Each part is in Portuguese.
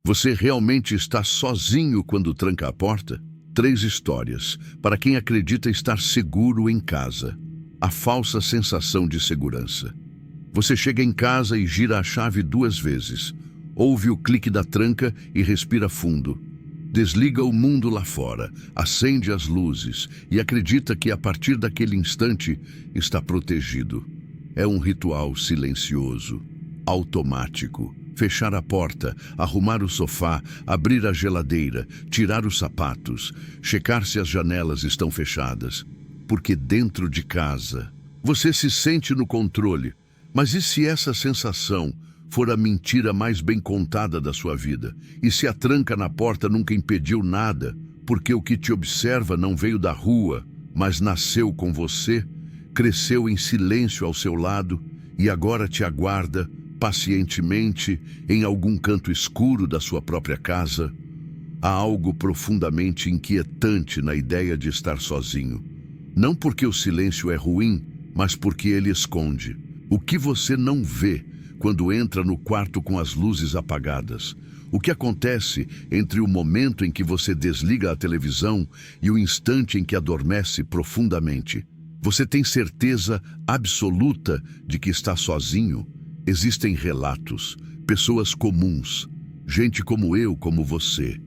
Você realmente está sozinho quando tranca a porta? 3 histórias para quem acredita estar seguro em casa. A falsa sensação de segurança. Você chega em casa e gira a chave 2 vezes. Ouve o clique da tranca e respira fundo. Desliga o mundo lá fora, acende as luzes e acredita que a partir daquele instante está protegido. É um ritual silencioso, automático. Fechar a porta, arrumar o sofá, abrir a geladeira, tirar os sapatos, checar se as janelas estão fechadas. Porque dentro de casa, você se sente no controle. Mas e se essa sensação for a mentira mais bem contada da sua vida? E se a tranca na porta nunca impediu nada, porque o que te observa não veio da rua, mas nasceu com você, cresceu em silêncio ao seu lado e agora te aguarda pacientemente em algum canto escuro da sua própria casa? Há algo profundamente inquietante na ideia de estar sozinho. Não porque o silêncio é ruim, mas porque ele esconde. O que você não vê quando entra no quarto com as luzes apagadas? O que acontece entre o momento em que você desliga a televisão e o instante em que adormece profundamente? Você tem certeza absoluta de que está sozinho? Existem relatos, pessoas comuns, gente como eu, como você.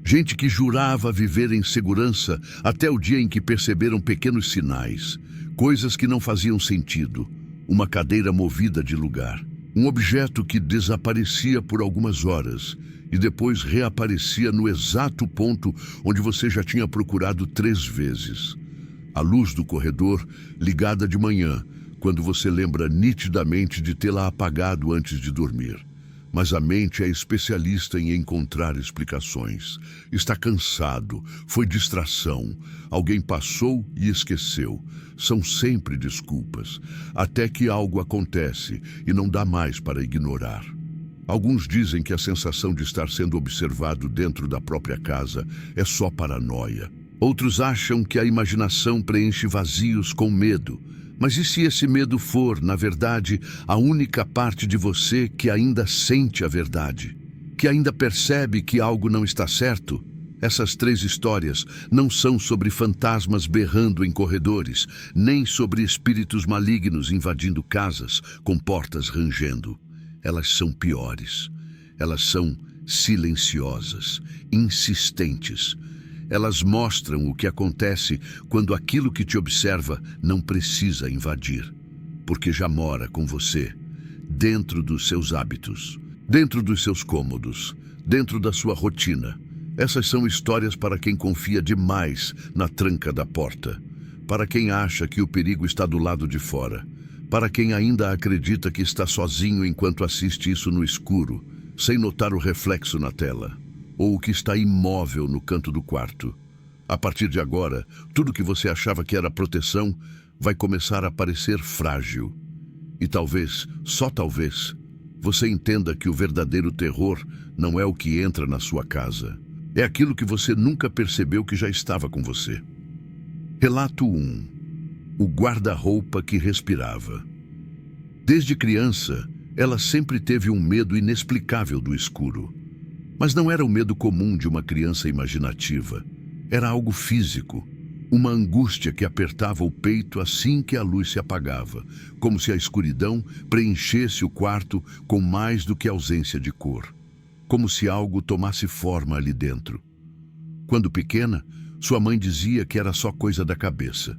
Gente que jurava viver em segurança até o dia em que perceberam pequenos sinais, coisas que não faziam sentido. Uma cadeira movida de lugar, um objeto que desaparecia por algumas horas e depois reaparecia no exato ponto onde você já tinha procurado 3 vezes. A luz do corredor ligada de manhã, quando você lembra nitidamente de tê-la apagado antes de dormir. Mas a mente é especialista em encontrar explicações. Está cansado, foi distração, alguém passou e esqueceu. São sempre desculpas, até que algo acontece e não dá mais para ignorar. Alguns dizem que a sensação de estar sendo observado dentro da própria casa é só paranoia. Outros acham que a imaginação preenche vazios com medo. Mas e se esse medo for, na verdade, a única parte de você que ainda sente a verdade? Que ainda percebe que algo não está certo? Essas 3 histórias não são sobre fantasmas berrando em corredores, nem sobre espíritos malignos invadindo casas com portas rangendo. Elas são piores. Elas são silenciosas, insistentes. Elas mostram o que acontece quando aquilo que te observa não precisa invadir, porque já mora com você, dentro dos seus hábitos, dentro dos seus cômodos, dentro da sua rotina. Essas são histórias para quem confia demais na tranca da porta, para quem acha que o perigo está do lado de fora, para quem ainda acredita que está sozinho enquanto assiste isso no escuro, sem notar o reflexo na tela. Ou o que está imóvel no canto do quarto. A partir de agora, tudo que você achava que era proteção vai começar a parecer frágil. E talvez, só talvez, você entenda que o verdadeiro terror não é o que entra na sua casa. É aquilo que você nunca percebeu que já estava com você. Relato 1. O guarda-roupa que respirava. Desde criança, ela sempre teve um medo inexplicável do escuro. Mas não era o medo comum de uma criança imaginativa. Era algo físico, uma angústia que apertava o peito assim que a luz se apagava, como se a escuridão preenchesse o quarto com mais do que ausência de cor, como se algo tomasse forma ali dentro. Quando pequena, sua mãe dizia que era só coisa da cabeça,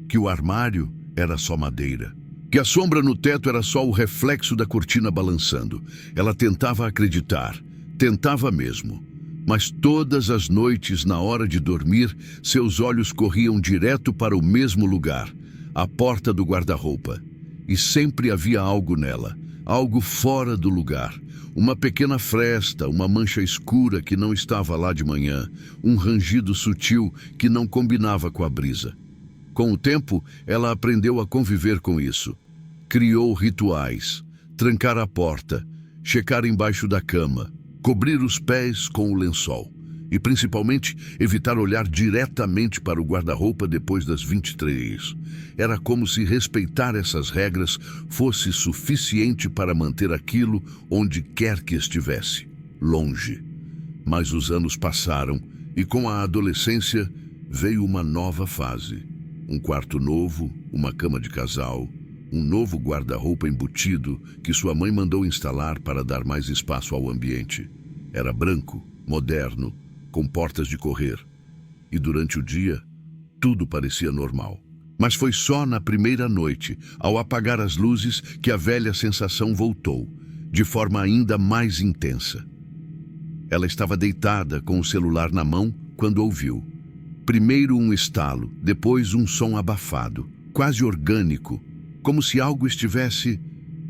que o armário era só madeira, que a sombra no teto era só o reflexo da cortina balançando. Ela tentava acreditar. Tentava mesmo, mas todas as noites, na hora de dormir, seus olhos corriam direto para o mesmo lugar, a porta do guarda-roupa. E sempre havia algo nela, algo fora do lugar. Uma pequena fresta, uma mancha escura que não estava lá de manhã, um rangido sutil que não combinava com a brisa. Com o tempo, ela aprendeu a conviver com isso. Criou rituais, trancar a porta, checar embaixo da cama, cobrir os pés com o lençol e, principalmente, evitar olhar diretamente para o guarda-roupa depois das 23. Era como se respeitar essas regras fosse suficiente para manter aquilo onde quer que estivesse. longe. Mas os anos passaram e com a adolescência veio uma nova fase. Um quarto novo, uma cama de casal, um novo guarda-roupa embutido que sua mãe mandou instalar para dar mais espaço ao ambiente. Era branco, moderno, com portas de correr. E durante o dia, tudo parecia normal. Mas foi só na primeira noite, ao apagar as luzes, que a velha sensação voltou, de forma ainda mais intensa. Ela estava deitada com o celular na mão quando ouviu. Primeiro um estalo, depois um som abafado, quase orgânico, como se algo estivesse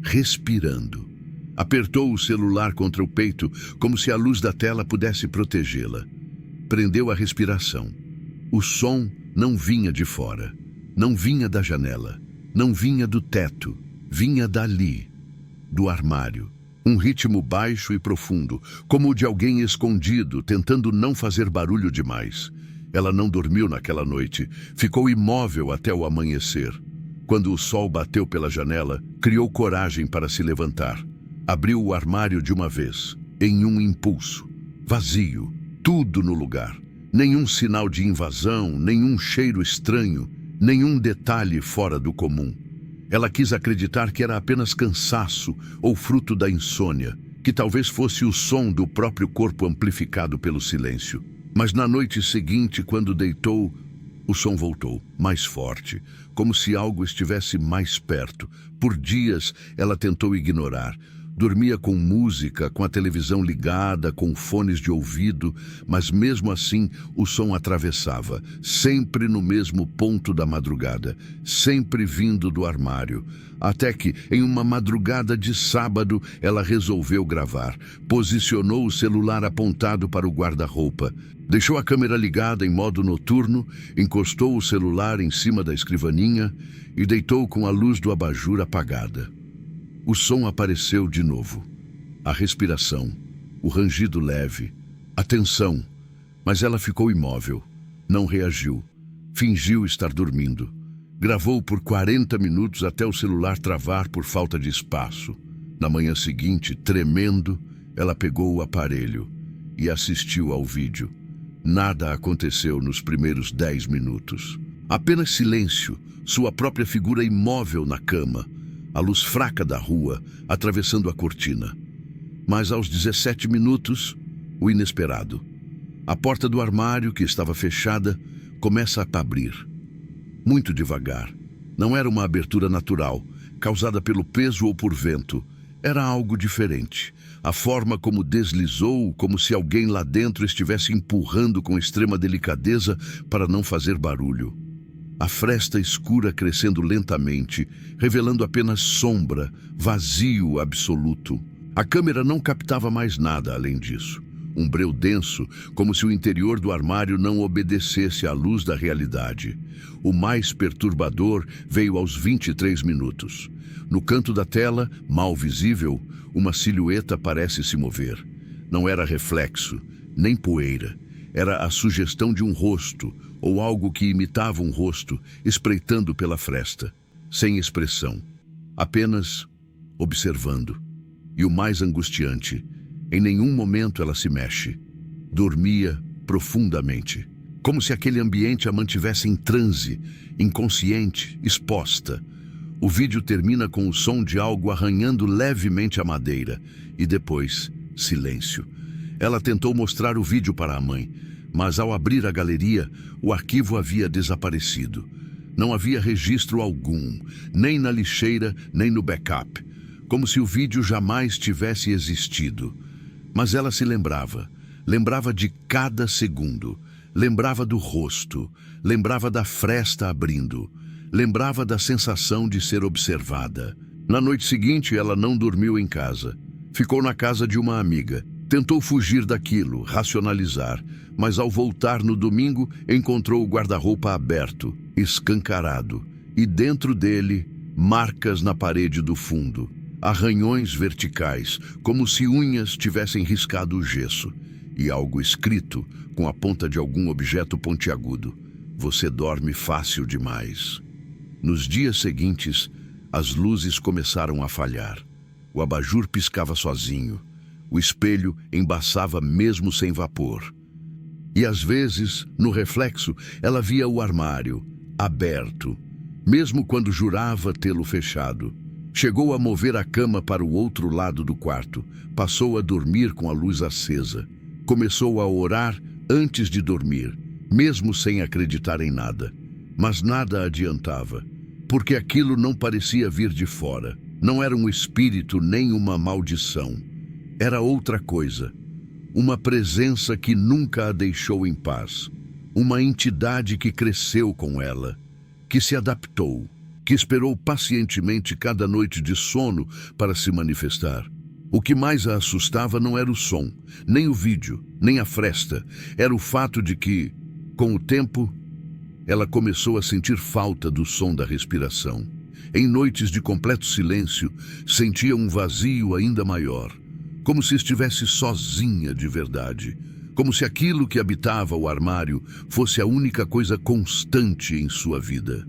respirando. Apertou o celular contra o peito, como se a luz da tela pudesse protegê-la. Prendeu a respiração. O som não vinha de fora, não vinha da janela, não vinha do teto, vinha dali, do armário. Um ritmo baixo e profundo, como o de alguém escondido, tentando não fazer barulho demais. Ela não dormiu naquela noite, ficou imóvel até o amanhecer. Quando o sol bateu pela janela, criou coragem para se levantar. Abriu o armário de uma vez, em um impulso. Vazio, tudo no lugar. Nenhum sinal de invasão, nenhum cheiro estranho, nenhum detalhe fora do comum. Ela quis acreditar que era apenas cansaço ou fruto da insônia, que talvez fosse o som do próprio corpo amplificado pelo silêncio. Mas na noite seguinte, quando deitou, o som voltou, mais forte, como se algo estivesse mais perto. Por dias, ela tentou ignorar. Dormia com música, com a televisão ligada, com fones de ouvido, mas mesmo assim o som atravessava, sempre no mesmo ponto da madrugada, sempre vindo do armário. Até que, em uma madrugada de sábado, ela resolveu gravar. Posicionou o celular apontado para o guarda-roupa. Deixou a câmera ligada em modo noturno, encostou o celular em cima da escrivaninha e deitou com a luz do abajur apagada. O som apareceu de novo. A respiração, o rangido leve, a tensão, mas ela ficou imóvel, não reagiu, fingiu estar dormindo. Gravou por 40 minutos até o celular travar por falta de espaço. Na manhã seguinte, tremendo, ela pegou o aparelho e assistiu ao vídeo. Nada aconteceu nos primeiros 10 minutos. Apenas silêncio, sua própria figura imóvel na cama, a luz fraca da rua atravessando a cortina. Mas aos 17 minutos, o inesperado. A porta do armário, que estava fechada, começa a abrir. Muito devagar. Não era uma abertura natural, causada pelo peso ou por vento. Era algo diferente. A forma como deslizou, como se alguém lá dentro estivesse empurrando com extrema delicadeza para não fazer barulho. A fresta escura crescendo lentamente, revelando apenas sombra, vazio absoluto. A câmera não captava mais nada além disso. Um breu denso, como se o interior do armário não obedecesse à luz da realidade. O mais perturbador veio aos 23 minutos. No canto da tela, mal visível, uma silhueta parece se mover. Não era reflexo, nem poeira. Era a sugestão de um rosto, ou algo que imitava um rosto, espreitando pela fresta, sem expressão, apenas observando. E o mais angustiante, em nenhum momento ela se mexe. Dormia profundamente, como se aquele ambiente a mantivesse em transe, inconsciente, exposta. O vídeo termina com o som de algo arranhando levemente a madeira, e depois, silêncio. Ela tentou mostrar o vídeo para a mãe, mas ao abrir a galeria, o arquivo havia desaparecido. Não havia registro algum, nem na lixeira, nem no backup, como se o vídeo jamais tivesse existido. Mas ela se lembrava de cada segundo, lembrava do rosto, lembrava da fresta abrindo, lembrava da sensação de ser observada. Na noite seguinte, ela não dormiu em casa. Ficou na casa de uma amiga. Tentou fugir daquilo, racionalizar, mas ao voltar no domingo, encontrou o guarda-roupa aberto, escancarado, e dentro dele, marcas na parede do fundo, arranhões verticais, como se unhas tivessem riscado o gesso, e algo escrito com a ponta de algum objeto pontiagudo: "Você dorme fácil demais." Nos dias seguintes, as luzes começaram a falhar. O abajur piscava sozinho. O espelho embaçava mesmo sem vapor. E às vezes, no reflexo, ela via o armário, aberto, mesmo quando jurava tê-lo fechado. Chegou a mover a cama para o outro lado do quarto. Passou a dormir com a luz acesa. Começou a orar antes de dormir, mesmo sem acreditar em nada. Mas nada adiantava, porque aquilo não parecia vir de fora. Não era um espírito nem uma maldição. Era outra coisa. Uma presença que nunca a deixou em paz. Uma entidade que cresceu com ela, que se adaptou, que esperou pacientemente cada noite de sono para se manifestar. O que mais a assustava não era o som, nem o vídeo, nem a fresta. Era o fato de que, com o tempo, ela começou a sentir falta do som da respiração. Em noites de completo silêncio, sentia um vazio ainda maior, como se estivesse sozinha de verdade, como se aquilo que habitava o armário fosse a única coisa constante em sua vida.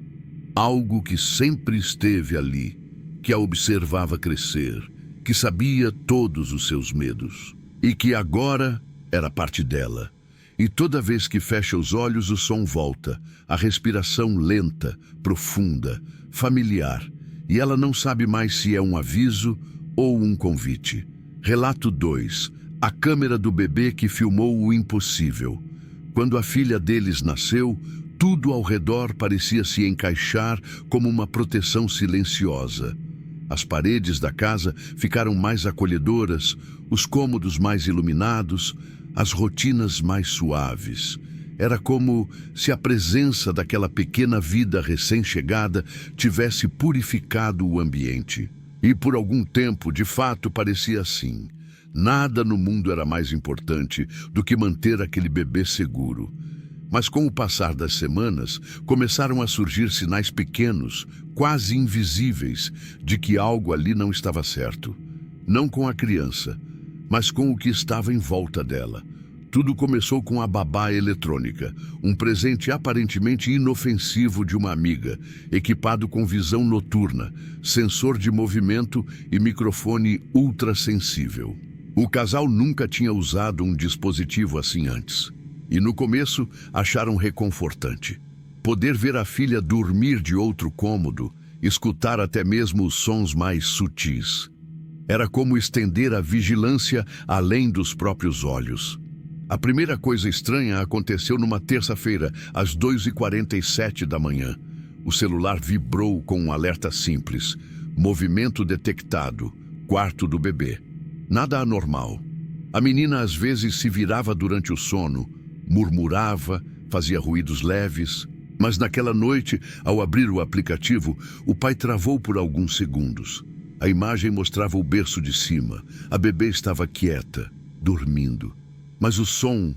Algo que sempre esteve ali, que a observava crescer, que sabia todos os seus medos, e que agora era parte dela. E toda vez que fecha os olhos, o som volta, a respiração lenta, profunda, familiar, e ela não sabe mais se é um aviso ou um convite. Relato 2. A câmera do bebê que filmou o impossível. Quando a filha deles nasceu, tudo ao redor parecia se encaixar como uma proteção silenciosa. As paredes da casa ficaram mais acolhedoras, os cômodos mais iluminados, as rotinas mais suaves. Era como se a presença daquela pequena vida recém-chegada tivesse purificado o ambiente. E por algum tempo, de fato, parecia assim. Nada no mundo era mais importante do que manter aquele bebê seguro. Mas com o passar das semanas, começaram a surgir sinais pequenos, quase invisíveis, de que algo ali não estava certo. Não com a criança, mas com o que estava em volta dela. Tudo começou com a babá eletrônica, um presente aparentemente inofensivo de uma amiga, equipado com visão noturna, sensor de movimento e microfone ultrassensível. O casal nunca tinha usado um dispositivo assim antes. E no começo acharam reconfortante. Poder ver a filha dormir de outro cômodo, escutar até mesmo os sons mais sutis. Era como estender a vigilância além dos próprios olhos. A primeira coisa estranha aconteceu numa terça-feira, às 2h47 da manhã. O celular vibrou com um alerta simples. Movimento detectado. Quarto do bebê. Nada anormal. A menina às vezes se virava durante o sono, murmurava, fazia ruídos leves. Mas naquela noite, ao abrir o aplicativo, o pai travou por alguns segundos. A imagem mostrava o berço de cima. A bebê estava quieta, dormindo. Mas o som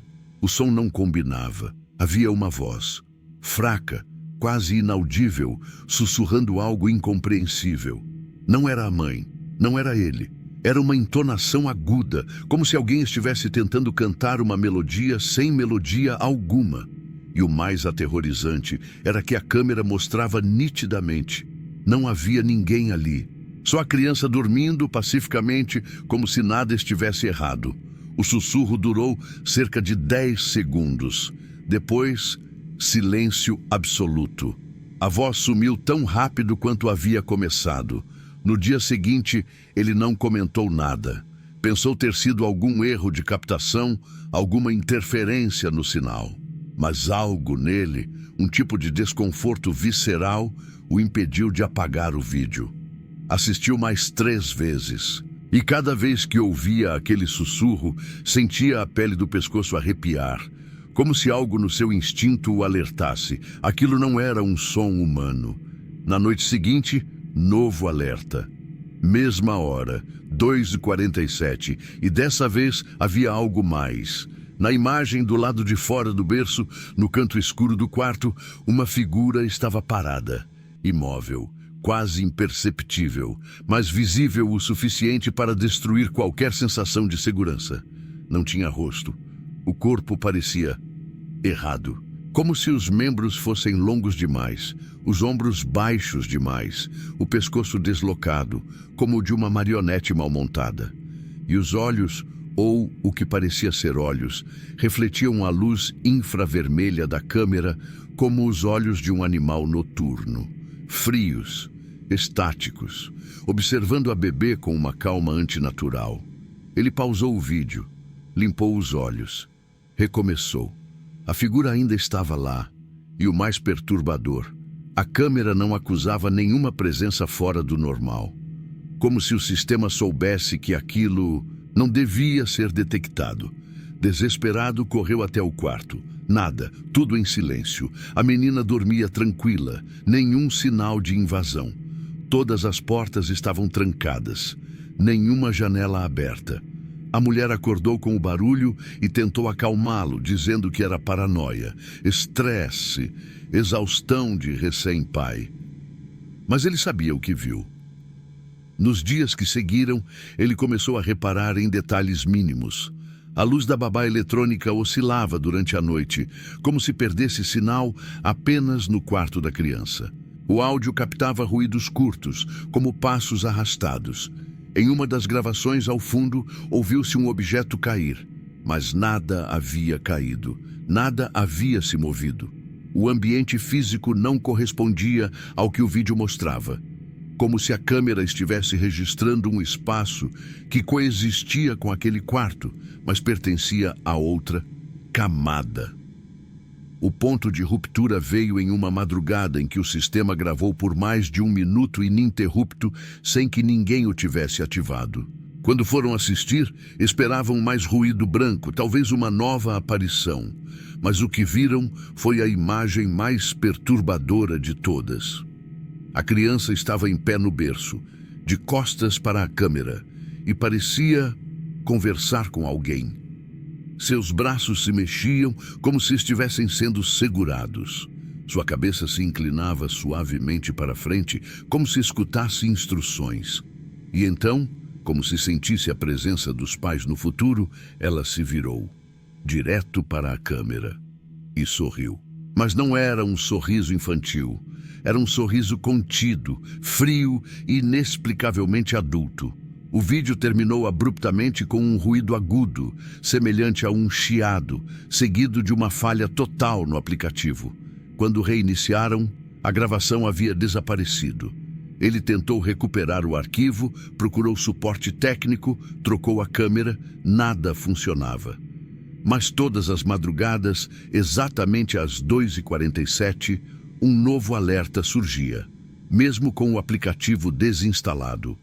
não combinava. Havia uma voz, fraca, quase inaudível, sussurrando algo incompreensível. Não era a mãe, não era ele. Era uma entonação aguda, como se alguém estivesse tentando cantar uma melodia sem melodia alguma. E o mais aterrorizante era que a câmera mostrava nitidamente. Não havia ninguém ali. Só a criança dormindo pacificamente, como se nada estivesse errado. O sussurro durou cerca de 10 segundos. Depois, silêncio absoluto. A voz sumiu tão rápido quanto havia começado. No dia seguinte, ele não comentou nada. Pensou ter sido algum erro de captação, alguma interferência no sinal. Mas algo nele, um tipo de desconforto visceral, o impediu de apagar o vídeo. Assistiu mais 3 vezes. E cada vez que ouvia aquele sussurro, sentia a pele do pescoço arrepiar, como se algo no seu instinto o alertasse. Aquilo não era um som humano. Na noite seguinte, novo alerta. Mesma hora, 2h47, e dessa vez havia algo mais. Na imagem do lado de fora do berço, no canto escuro do quarto, uma figura estava parada, imóvel. Quase imperceptível, mas visível o suficiente para destruir qualquer sensação de segurança. Não tinha rosto. O corpo parecia errado, como se os membros fossem longos demais, os ombros baixos demais, o pescoço deslocado, como o de uma marionete mal montada. E os olhos, ou o que parecia ser olhos, refletiam a luz infravermelha da câmera como os olhos de um animal noturno, frios, estáticos, observando a bebê com uma calma antinatural. Ele pausou o vídeo, limpou os olhos, recomeçou. A figura ainda estava lá, e o mais perturbador, a câmera não acusava nenhuma presença fora do normal, como se o sistema soubesse que aquilo não devia ser detectado. Desesperado, correu até o quarto. Nada, tudo em silêncio. A menina dormia tranquila, nenhum sinal de invasão. Todas as portas estavam trancadas, nenhuma janela aberta. A mulher acordou com o barulho e tentou acalmá-lo, dizendo que era paranoia, estresse, exaustão de recém-pai. Mas ele sabia o que viu. Nos dias que seguiram, ele começou a reparar em detalhes mínimos. A luz da babá eletrônica oscilava durante a noite, como se perdesse sinal apenas no quarto da criança. O áudio captava ruídos curtos, como passos arrastados. Em uma das gravações ao fundo, ouviu-se um objeto cair, mas nada havia caído, nada havia se movido. O ambiente físico não correspondia ao que o vídeo mostrava, como se a câmera estivesse registrando um espaço que coexistia com aquele quarto, mas pertencia a outra camada. O ponto de ruptura veio em uma madrugada em que o sistema gravou por mais de 1 minuto ininterrupto, sem que ninguém o tivesse ativado. Quando foram assistir, esperavam mais ruído branco, talvez uma nova aparição. Mas o que viram foi a imagem mais perturbadora de todas. A criança estava em pé no berço, de costas para a câmera, e parecia conversar com alguém. Seus braços se mexiam como se estivessem sendo segurados. Sua cabeça se inclinava suavemente para frente, como se escutasse instruções. E então, como se sentisse a presença dos pais no futuro, ela se virou, direto para a câmera, e sorriu. Mas não era um sorriso infantil. Era um sorriso contido, frio e inexplicavelmente adulto. O vídeo terminou abruptamente com um ruído agudo, semelhante a um chiado, seguido de uma falha total no aplicativo. Quando reiniciaram, a gravação havia desaparecido. Ele tentou recuperar o arquivo, procurou suporte técnico, trocou a câmera, nada funcionava. Mas todas as madrugadas, exatamente às 2h47, um novo alerta surgia, mesmo com o aplicativo desinstalado,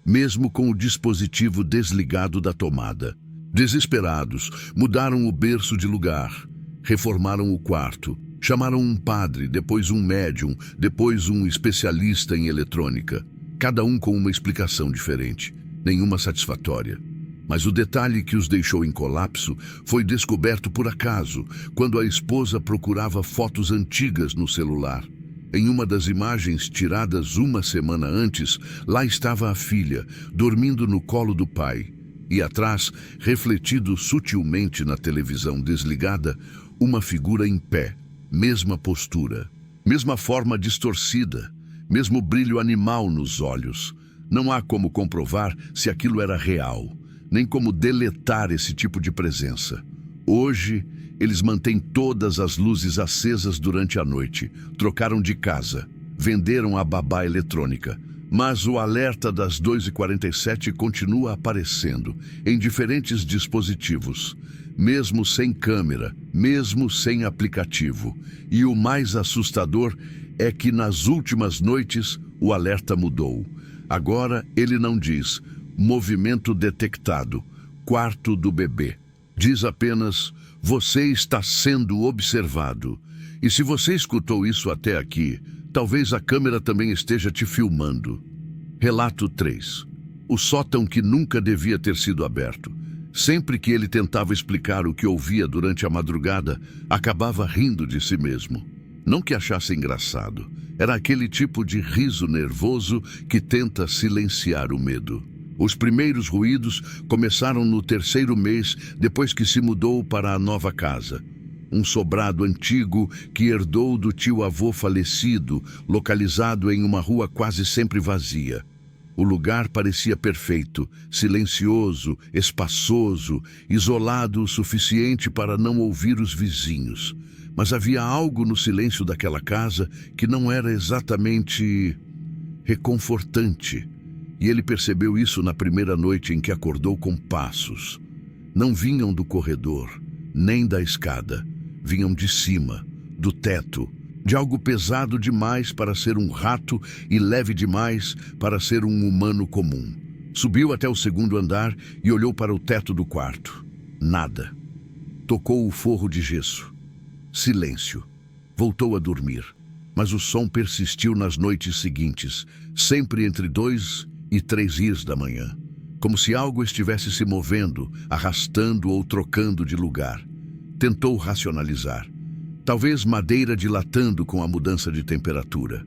mesmo com o dispositivo desligado da tomada. Desesperados, mudaram o berço de lugar, reformaram o quarto, chamaram um padre, depois um médium, depois um especialista em eletrônica, cada um com uma explicação diferente, nenhuma satisfatória. Mas o detalhe que os deixou em colapso foi descoberto por acaso, quando a esposa procurava fotos antigas no celular. Em uma das imagens tiradas 1 semana antes, lá estava a filha, dormindo no colo do pai. E atrás, refletido sutilmente na televisão desligada, uma figura em pé, mesma postura, mesma forma distorcida, mesmo brilho animal nos olhos. Não há como comprovar se aquilo era real, nem como deletar esse tipo de presença. Hoje, eles mantêm todas as luzes acesas durante a noite, trocaram de casa, venderam a babá eletrônica. Mas o alerta das 2h47 continua aparecendo em diferentes dispositivos, mesmo sem câmera, mesmo sem aplicativo. E o mais assustador é que nas últimas noites o alerta mudou. Agora ele não diz movimento detectado, quarto do bebê. Diz apenas, você está sendo observado. E se você escutou isso até aqui, talvez a câmera também esteja te filmando. Relato 3. O sótão que nunca devia ter sido aberto. Sempre que ele tentava explicar o que ouvia durante a madrugada, acabava rindo de si mesmo. Não que achasse engraçado. Era aquele tipo de riso nervoso que tenta silenciar o medo. Os primeiros ruídos começaram no 3º mês depois que se mudou para a nova casa. Um sobrado antigo que herdou do tio-avô falecido, localizado em uma rua quase sempre vazia. O lugar parecia perfeito, silencioso, espaçoso, isolado o suficiente para não ouvir os vizinhos. Mas havia algo no silêncio daquela casa que não era exatamente reconfortante. E ele percebeu isso na primeira noite em que acordou com passos. Não vinham do corredor, nem da escada. Vinham de cima, do teto, de algo pesado demais para ser um rato e leve demais para ser um humano comum. Subiu até o segundo andar e olhou para o teto do quarto. Nada. Tocou o forro de gesso. Silêncio. Voltou a dormir. Mas o som persistiu nas noites seguintes, sempre entre 2 e 3 horas da manhã. Como se algo estivesse se movendo, arrastando ou trocando de lugar. Tentou racionalizar. Talvez madeira dilatando com a mudança de temperatura.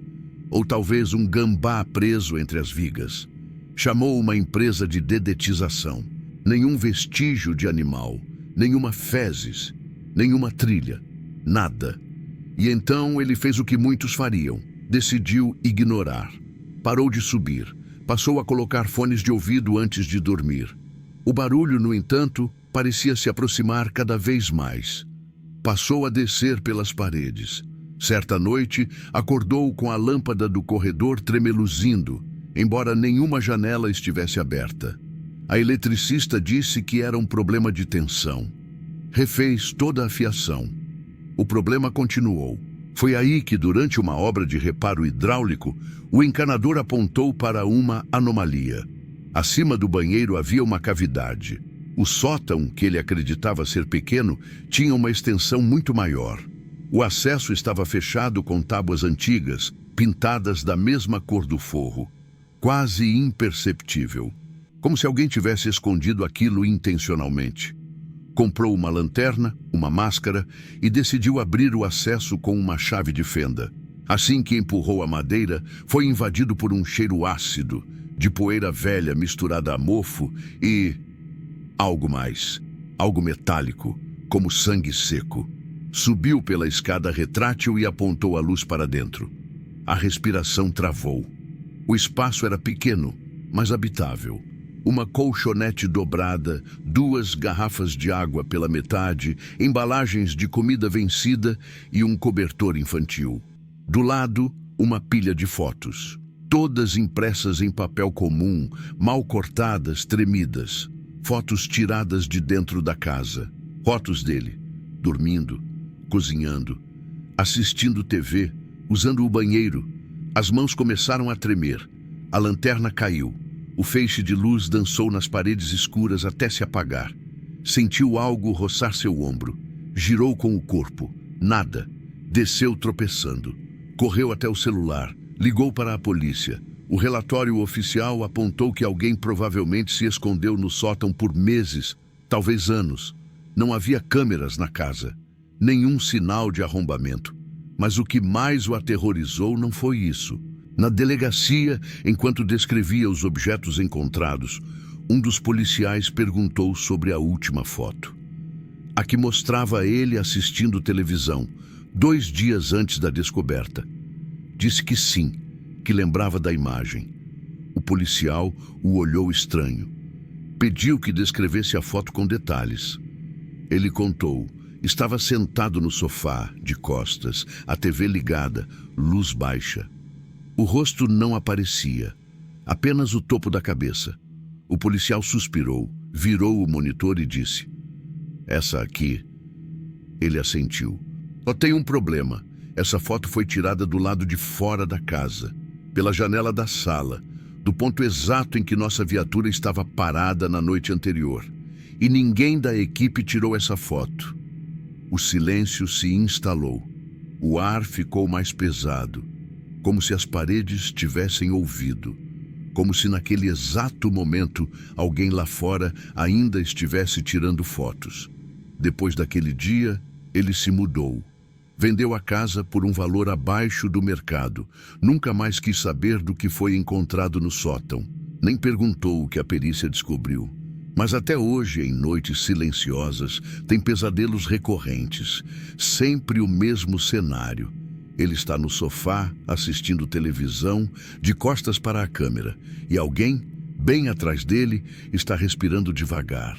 Ou talvez um gambá preso entre as vigas. Chamou uma empresa de dedetização. Nenhum vestígio de animal, nenhuma fezes, nenhuma trilha, nada. E então ele fez o que muitos fariam. Decidiu ignorar. Parou de subir. Passou a colocar fones de ouvido antes de dormir. O barulho, no entanto, parecia se aproximar cada vez mais. Passou a descer pelas paredes. Certa noite, acordou com a lâmpada do corredor tremeluzindo, embora nenhuma janela estivesse aberta. A eletricista disse que era um problema de tensão. Refez toda a fiação. O problema continuou. Foi aí que, durante uma obra de reparo hidráulico, o encanador apontou para uma anomalia. Acima do banheiro havia uma cavidade. O sótão, que ele acreditava ser pequeno, tinha uma extensão muito maior. O acesso estava fechado com tábuas antigas, pintadas da mesma cor do forro. Quase imperceptível. Como se alguém tivesse escondido aquilo intencionalmente. Comprou uma lanterna, uma máscara e decidiu abrir o acesso com uma chave de fenda. Assim que empurrou a madeira, foi invadido por um cheiro ácido, de poeira velha misturada a mofo e algo mais, algo metálico, como sangue seco. Subiu pela escada retrátil e apontou a luz para dentro. A respiração travou. O espaço era pequeno, mas habitável. Uma colchonete dobrada, 2 garrafas de água pela metade, embalagens de comida vencida e um cobertor infantil. Do lado, uma pilha de fotos. Todas impressas em papel comum, mal cortadas, tremidas. Fotos tiradas de dentro da casa. Fotos dele, dormindo, cozinhando, assistindo TV, usando o banheiro. As mãos começaram a tremer. A lanterna caiu. O feixe de luz dançou nas paredes escuras até se apagar. Sentiu algo roçar seu ombro. Girou com o corpo. Nada. Desceu tropeçando. Correu até o celular. Ligou para a polícia. O relatório oficial apontou que alguém provavelmente se escondeu no sótão por meses, talvez anos. Não havia câmeras na casa. Nenhum sinal de arrombamento. Mas o que mais o aterrorizou não foi isso. Na delegacia, enquanto descrevia os objetos encontrados, um dos policiais perguntou sobre a última foto. A que mostrava ele assistindo televisão, 2 dias antes da descoberta. Disse que sim, que lembrava da imagem. O policial o olhou estranho. Pediu que descrevesse a foto com detalhes. Ele contou. Estava sentado no sofá, de costas, a TV ligada, luz baixa. O rosto não aparecia, apenas o topo da cabeça. O policial suspirou, virou o monitor e disse: "Essa aqui." Ele assentiu. "Só tem um problema. Essa foto foi tirada do lado de fora da casa, pela janela da sala, do ponto exato em que nossa viatura estava parada na noite anterior. E ninguém da equipe tirou essa foto." O silêncio se instalou. O ar ficou mais pesado, como se as paredes tivessem ouvido, como se naquele exato momento alguém lá fora ainda estivesse tirando fotos. Depois daquele dia, ele se mudou. Vendeu a casa por um valor abaixo do mercado. Nunca mais quis saber do que foi encontrado no sótão. Nem perguntou o que a perícia descobriu. Mas até hoje, em noites silenciosas, tem pesadelos recorrentes. Sempre o mesmo cenário. Ele está no sofá, assistindo televisão, de costas para a câmera, e alguém, bem atrás dele, está respirando devagar.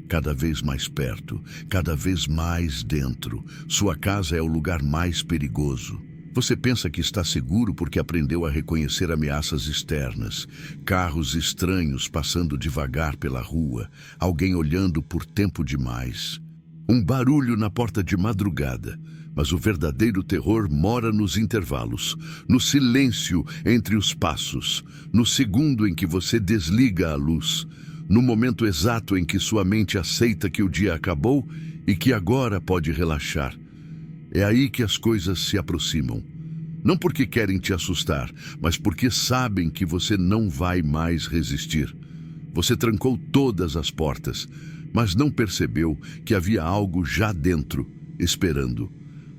Cada vez mais perto, cada vez mais dentro. Sua casa é o lugar mais perigoso. Você pensa que está seguro porque aprendeu a reconhecer ameaças externas. Carros estranhos passando devagar pela rua, alguém olhando por tempo demais. Um barulho na porta de madrugada. Mas o verdadeiro terror mora nos intervalos, no silêncio entre os passos, no segundo em que você desliga a luz, no momento exato em que sua mente aceita que o dia acabou e que agora pode relaxar. É aí que as coisas se aproximam. Não porque querem te assustar, mas porque sabem que você não vai mais resistir. Você trancou todas as portas, mas não percebeu que havia algo já dentro, esperando.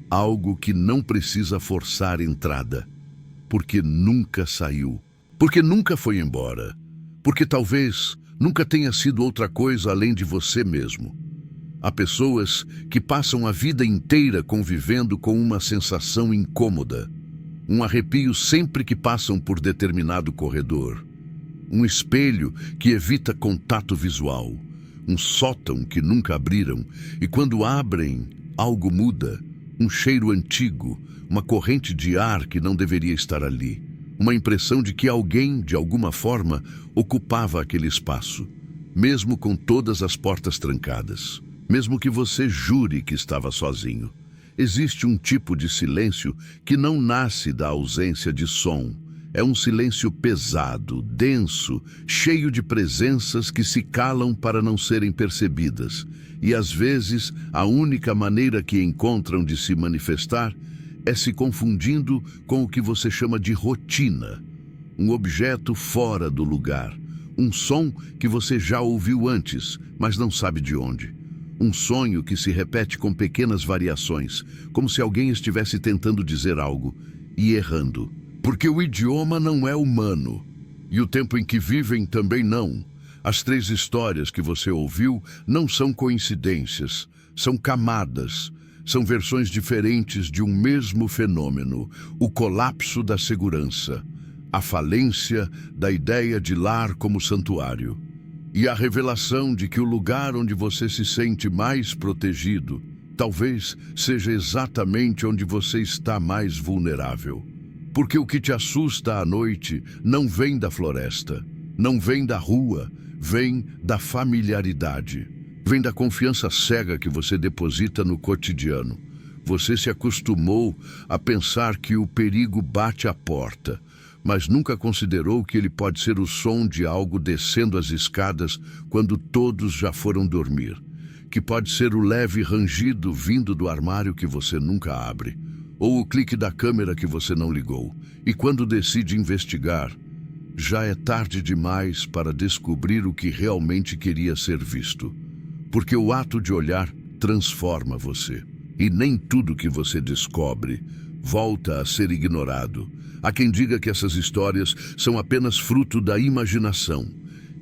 Algo que não precisa forçar entrada, porque nunca saiu, porque nunca foi embora, porque talvez nunca tenha sido outra coisa além de você mesmo. Há pessoas que passam a vida inteira convivendo com uma sensação incômoda, um arrepio sempre que passam por determinado corredor, um espelho que evita contato visual, um sótão que nunca abriram e quando abrem, algo muda. Um cheiro antigo, uma corrente de ar que não deveria estar ali. Uma impressão de que alguém, de alguma forma, ocupava aquele espaço, mesmo com todas as portas trancadas. Mesmo que você jure que estava sozinho. Existe um tipo de silêncio que não nasce da ausência de som. É um silêncio pesado, denso, cheio de presenças que se calam para não serem percebidas. E às vezes, a única maneira que encontram de se manifestar é se confundindo com o que você chama de rotina. Um objeto fora do lugar. Um som que você já ouviu antes, mas não sabe de onde. Um sonho que se repete com pequenas variações, como se alguém estivesse tentando dizer algo e errando. Porque o idioma não é humano, e o tempo em que vivem também não. As 3 histórias que você ouviu não são coincidências, são camadas, são versões diferentes de um mesmo fenômeno, o colapso da segurança, a falência da ideia de lar como santuário, e a revelação de que o lugar onde você se sente mais protegido, talvez seja exatamente onde você está mais vulnerável. Porque o que te assusta à noite não vem da floresta, não vem da rua, vem da familiaridade. Vem da confiança cega que você deposita no cotidiano. Você se acostumou a pensar que o perigo bate à porta, mas nunca considerou que ele pode ser o som de algo descendo as escadas quando todos já foram dormir. Que pode ser o leve rangido vindo do armário que você nunca abre. Ou o clique da câmera que você não ligou. E quando decide investigar, já é tarde demais para descobrir o que realmente queria ser visto. Porque o ato de olhar transforma você. E nem tudo que você descobre volta a ser ignorado. Há quem diga que essas histórias são apenas fruto da imaginação.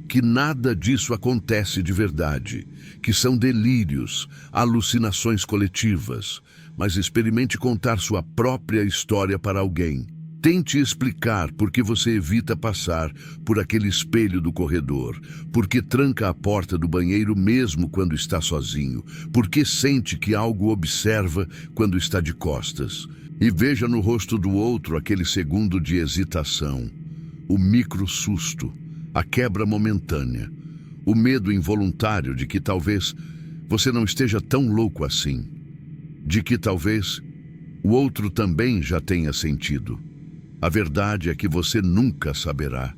Que nada disso acontece de verdade. Que são delírios, alucinações coletivas. Mas experimente contar sua própria história para alguém. Tente explicar por que você evita passar por aquele espelho do corredor, por que tranca a porta do banheiro mesmo quando está sozinho, por que sente que algo observa quando está de costas. E veja no rosto do outro aquele segundo de hesitação, o micro susto, a quebra momentânea, o medo involuntário de que talvez você não esteja tão louco assim. De que talvez o outro também já tenha sentido. A verdade é que você nunca saberá,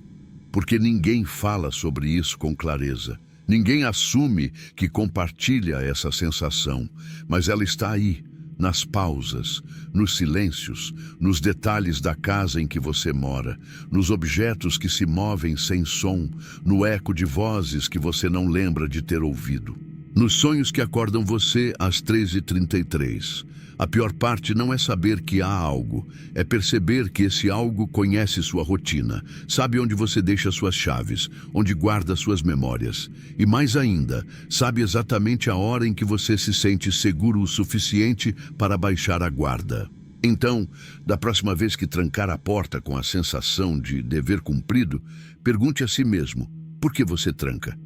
porque ninguém fala sobre isso com clareza. Ninguém assume que compartilha essa sensação, mas ela está aí, nas pausas, nos silêncios, nos detalhes da casa em que você mora, nos objetos que se movem sem som, no eco de vozes que você não lembra de ter ouvido. Nos sonhos que acordam você às 3h33. A pior parte não é saber que há algo, é perceber que esse algo conhece sua rotina, sabe onde você deixa suas chaves, onde guarda suas memórias. E mais ainda, sabe exatamente a hora em que você se sente seguro o suficiente para baixar a guarda. Então, da próxima vez que trancar a porta com a sensação de dever cumprido, pergunte a si mesmo: por que você tranca?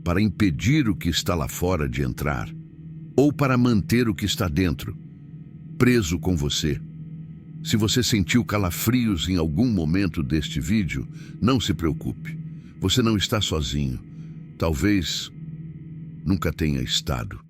Para impedir o que está lá fora de entrar? Ou para manter o que está dentro, preso com você? Se você sentiu calafrios em algum momento deste vídeo, não se preocupe. Você não está sozinho. Talvez nunca tenha estado.